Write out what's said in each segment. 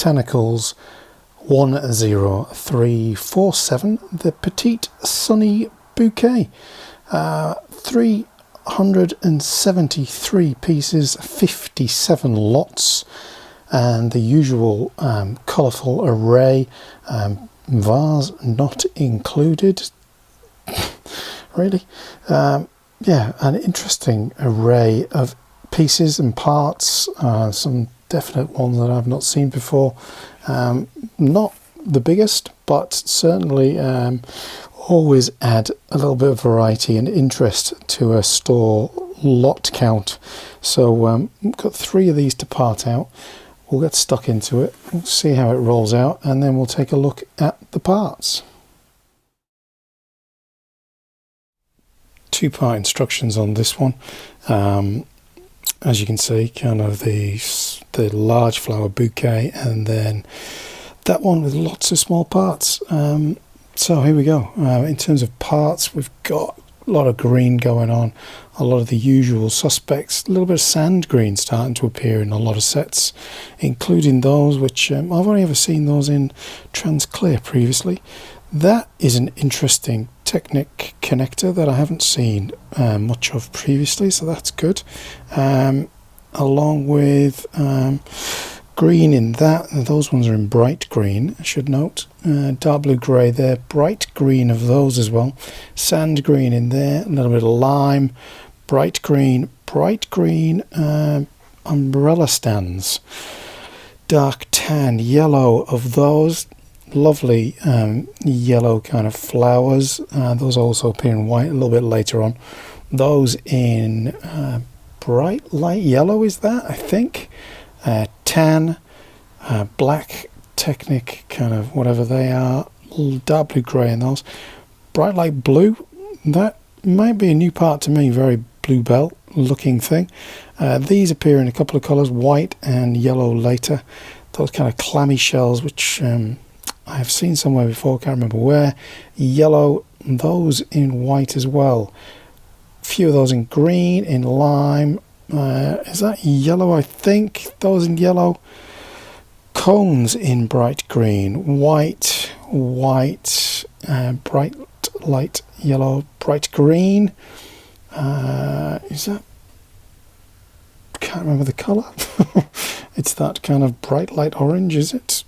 Botanicals 10347, the Petite Sunny Bouquet. 373 pieces, 57 lots, and the usual colourful array, vase not included. Really, yeah, an interesting array of pieces and parts, some definite ones that I've not seen before. Not the biggest, but certainly always add a little bit of variety and interest to a store lot count. So we've got 3 of these to part out. We'll get stuck into it, we'll see how it rolls out, and then we'll take a look at the parts. 2-part instructions on this one. As you can see, kind of the large flower bouquet, and then that one with lots of small parts. So here we go. In terms of parts, we've got a lot of green going on, a lot of the usual suspects, a little bit of sand green starting to appear in a lot of sets, including those which I've only ever seen those in trans clear previously. That is an interesting Technic connector that I haven't seen much of previously, so that's good. Along with green in that, those ones are in bright green, I should note. Dark blue grey there, bright green of those as well. Sand green in there, a little bit of lime, bright green, umbrella stands. Dark tan, yellow of those. Lovely yellow kind of flowers. Those also appear in white a little bit later on. Those in bright light yellow, is that, I think. Tan, black, Technic, kind of whatever they are. Dark blue grey in those. Bright light blue, that might be a new part to me, very bluebell looking thing. These appear in a couple of colours, white and yellow later. Those kind of clammy shells, which I've seen somewhere before, can't remember where. Yellow, those in white as well. A few of those in green, in lime. Is that yellow, I think? Those in yellow. Cones in bright green. White, bright light yellow, bright green. Is that... can't remember the colour. It's that kind of bright light orange, is it?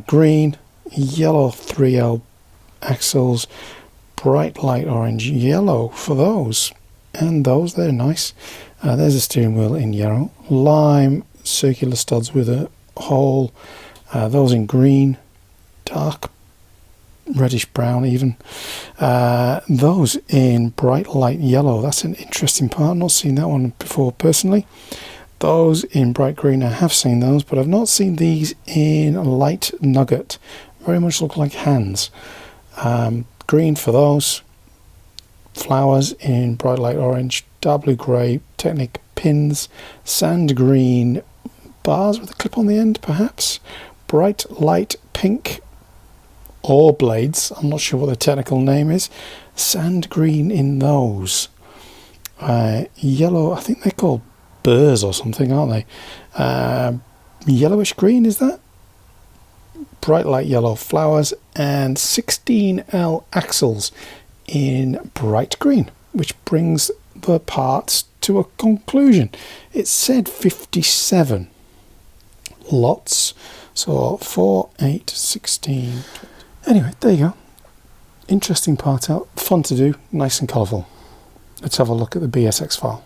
Green, yellow 3L axles, bright light orange, yellow for those, and those, they're nice. There's a steering wheel in yellow. Lime, circular studs with a hole, those in green, dark reddish brown even. Those in bright light yellow, that's an interesting part, not seen that one before personally. Those in bright green, I have seen those, but I've not seen these in light nugget. Very much look like hands. Green for those. Flowers in bright light orange, dark blue grey, Technic pins, sand green bars with a clip on the end perhaps. Bright light pink ore blades, I'm not sure what the technical name is. Sand green in those. Yellow, I think they're called burrs or something, aren't they? Yellowish green, is that? Bright light yellow flowers, and 16L axles in bright green, which brings the parts to a conclusion. It said 57 lots, so 4, 8, 16, 20. Anyway, there you go. Interesting part out, fun to do, nice and colourful. Let's have a look at the BSX file.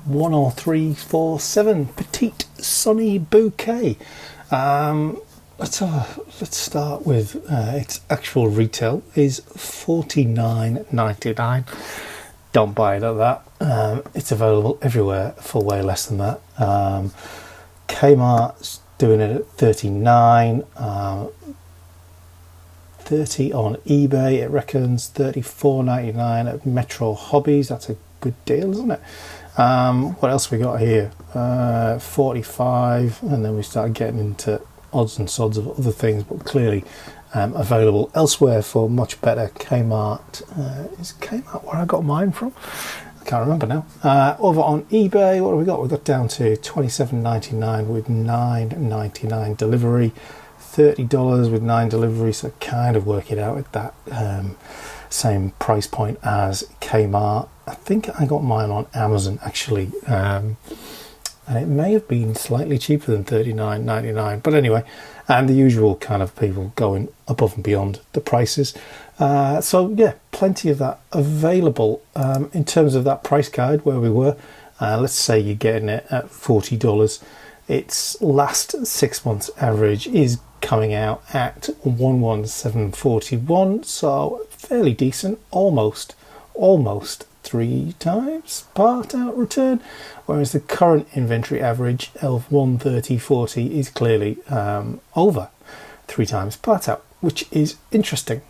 10347 Petite Sunny Bouquet. Let's start with its actual retail is $49.99. Don't buy it at that. It's available everywhere for way less than that. Kmart's doing it at $39. $30 on eBay, it reckons. $34.99 at Metro Hobbies. That's a good deal, isn't it? What else we got here? $45, and then we start getting into odds and sods of other things, but clearly available elsewhere for much better. Kmart, is Kmart where I got mine from? I can't remember now. Over on eBay, what have we got? We've got down to $27.99 with $9.99 delivery, $30 with 9 delivery, so kind of work it out at that same price point as Kmart. I think I got mine on Amazon actually, and it may have been slightly cheaper than $39.99, but anyway, and the usual kind of people going above and beyond the prices. So yeah, plenty of that available. In terms of that price guide where we were, let's say you're getting it at $40. Its last 6 months average is coming out at 11741, so fairly decent, almost 3 times part out return, whereas the current inventory average of 130.40 is clearly over 3 times part out, which is interesting.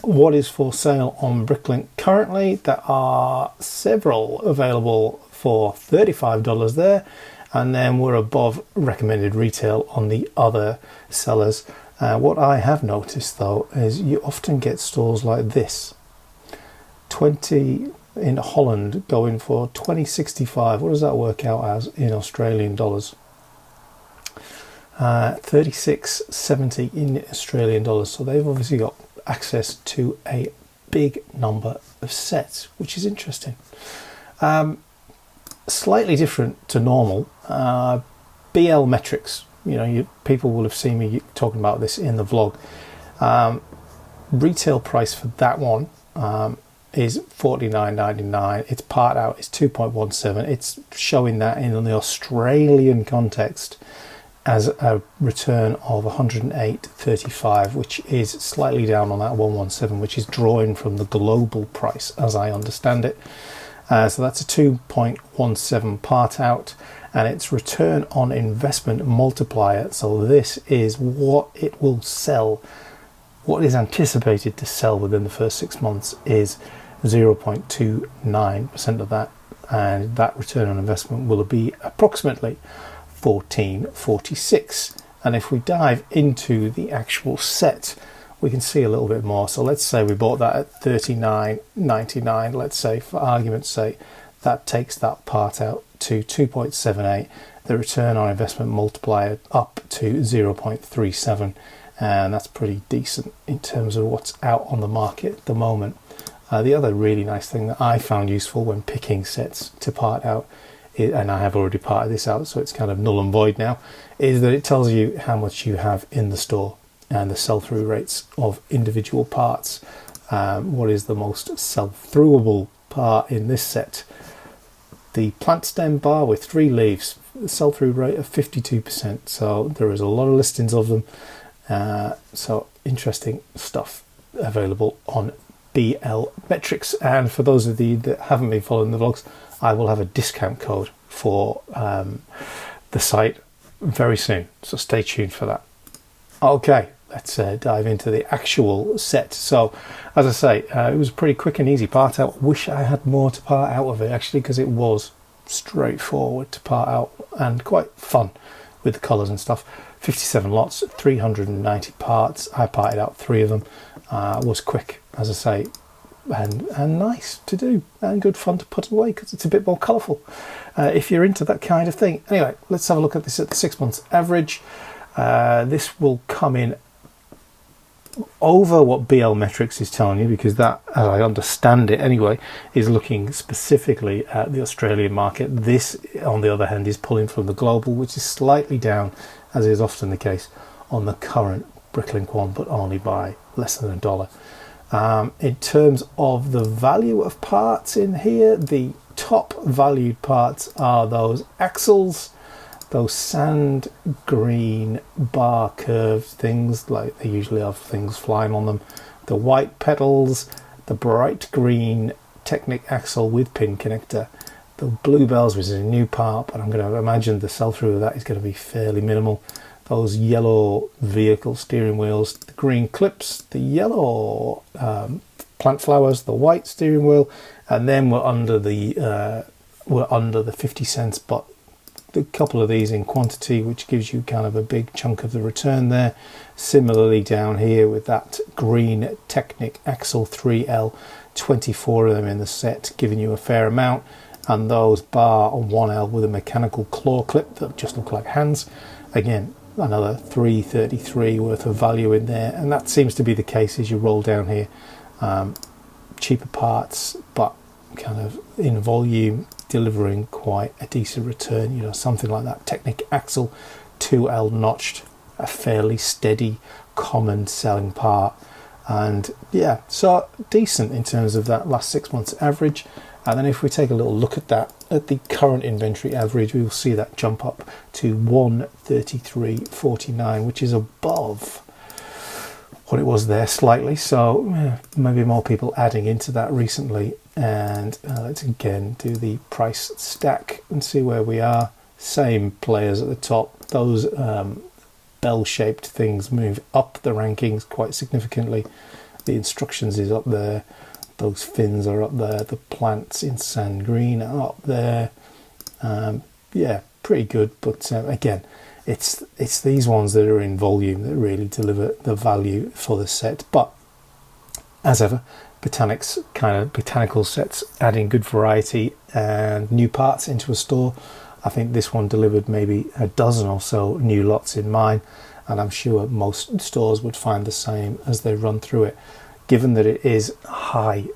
What is for sale on Bricklink currently? There are several available for $35 there, and then we're above recommended retail on the other sellers. What I have noticed though is you often get stores like this. 20 in Holland going for $20.65. What does that work out as in Australian dollars? $36.70 in Australian dollars. So they've obviously got access to a big number of sets, which is interesting. Slightly different to normal. BL metrics. You know, people will have seen me talking about this in the vlog. Retail price for that one is $49.99. Its part out is 2.17. It's showing that in the Australian context as a return of 108.35, which is slightly down on that 117, which is drawing from the global price as I understand it. So that's a 2.17 part out, and its return on investment multiplier, so this is what it will sell, what is anticipated to sell within the first 6 months, is 0.29% of that, and that return on investment will be approximately 14.46. And if we dive into the actual set, we can see a little bit more. So let's say we bought that at $39.99. Let's say, for argument's sake, that takes that part out to 2.78. The return on investment multiplier up to 0.37, and that's pretty decent in terms of what's out on the market at the moment. The other really nice thing that I found useful when picking sets to part out, and I have already parted this out, so it's kind of null and void now, is that it tells you how much you have in the store and the sell-through rates of individual parts. What is the most sell-throughable part in this set? The plant stem bar with 3 leaves, sell-through rate of 52%, so there is a lot of listings of them. So interesting stuff available on BL Metrics. And for those of you that haven't been following the vlogs, I will have a discount code for the site very soon, so stay tuned for that. Okay, let's dive into the actual set. So as I say, it was a pretty quick and easy part out. Wish I had more to part out of it actually, because it was straightforward to part out and quite fun with the colours and stuff. 57 lots, 390 parts. I parted out 3 of them. Was quick, as I say, and nice to do, and good fun to put away because it's a bit more colourful if you're into that kind of thing. Anyway, let's have a look at this at the 6 months average. This will come in over what BL Metrics is telling you, because that, as I understand it anyway, is looking specifically at the Australian market. This, on the other hand, is pulling from the global, which is slightly down, as is often the case on the current Bricklink one, but only by less than $1. In terms of the value of parts in here, the top valued parts are those axles, those sand green bar curved things, like they usually have things flying on them, the white petals, the bright green Technic axle with pin connector, the bluebells, which is a new part, but I'm going to imagine the sell-through of that is going to be fairly minimal. Those yellow vehicle steering wheels, the green clips, the yellow plant flowers, the white steering wheel, and then we're under the 50 cents, but a couple of these in quantity, which gives you kind of a big chunk of the return there. Similarly down here with that green Technic Axle 3L, 24 of them in the set, giving you a fair amount. And those bar 1L with a mechanical claw clip that just look like hands. Again, another 333 worth of value in there, and that seems to be the case as you roll down here. Cheaper parts, but kind of in volume, delivering quite a decent return. You know, something like that Technic Axle 2L notched, a fairly steady, common selling part. And yeah, so decent in terms of that last 6 months average. And then if we take a little look at that, at the current inventory average, we will see that jump up to 133.49, which is above what it was there slightly. So maybe more people adding into that recently. And let's again do the price stack and see where we are. Same players at the top. Those bell-shaped things move up the rankings quite significantly. The instructions is up there. Those fins are up there. The plants in sand green are up there. Yeah, pretty good. But again, it's these ones that are in volume that really deliver the value for the set. But as ever, botanical sets adding good variety and new parts into a store. I think this one delivered maybe a dozen or so new lots in mine, and I'm sure most stores would find the same as they run through it. Given that it is high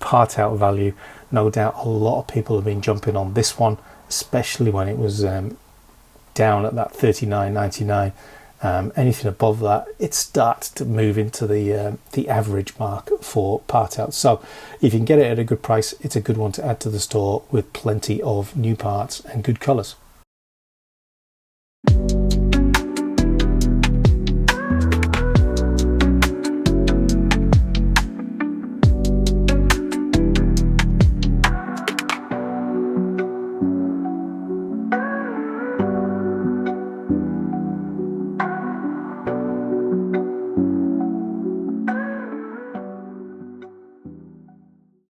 part out value, no doubt a lot of people have been jumping on this one, especially when it was down at that $39.99. Anything above that, it starts to move into the average mark for part out. So if you can get it at a good price, it's a good one to add to the store with plenty of new parts and good colours.